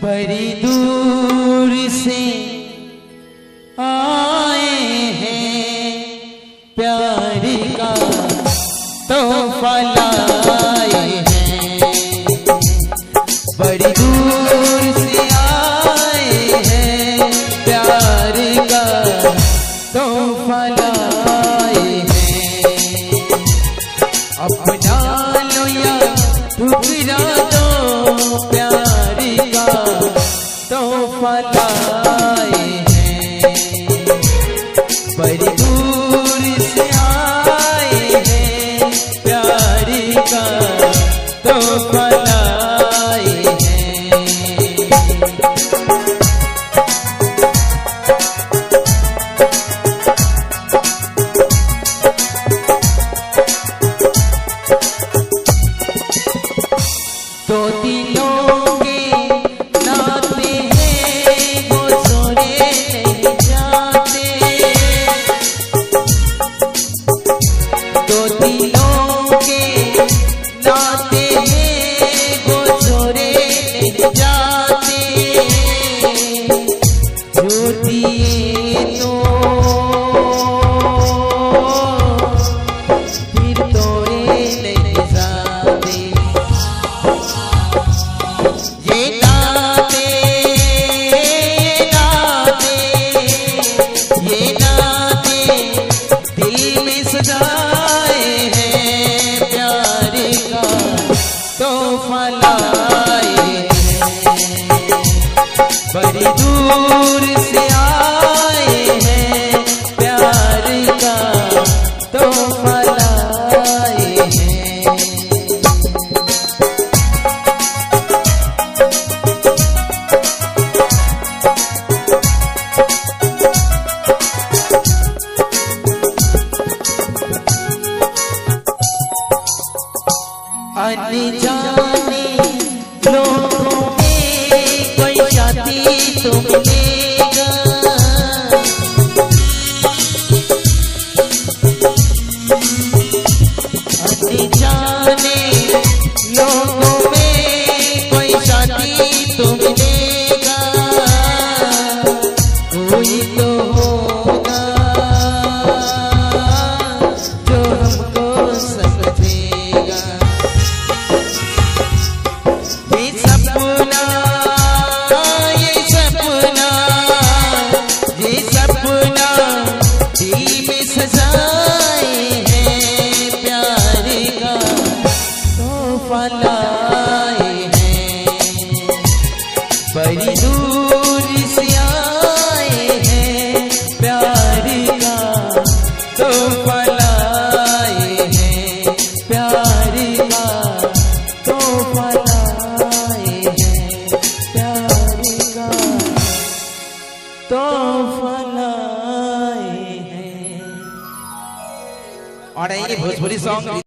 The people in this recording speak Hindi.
बड़ी दूर से आए हैं प्यार का तोहफा लाए हैं। बड़ी दूर से आए हैं प्यार का तोहफा लाए हैं। अपना लो या ठुकरा दो प्यार का तोहफा लाए हैं। बड़ी दूर से आए हैं प्यार का तोहफा लाए हैं। दो दिलों के नाते हैं वो जोड़े नहीं जाते। दो दिलों के नाते हैं वो जोड़े नहीं जाते। जो दिए तो फिर तोड़े नहीं जाते। ये नाते दिल में सजाए हैं प्यार का तोहफा लाए हैं। बड़ी दूर से आए हैं प्यार का तोहफा लाए हैं। अनजाने लोगों में कोई साथी तो मिलेगा। अनजाने लोगों में कोई साथी तो मिलेगा। कोई तो होगा जो हमको समझेगा। ये सपना दिल में सजाए हैं प्यार का तोहफा लाए हैं। बड़ी दूर से आए हैं प्यार का तोहफा लाए हैं। प्यार का तोहफा लाए हैं। प्यार का तोहफा लाए हैं। और ये भोजपुरी सॉन्ग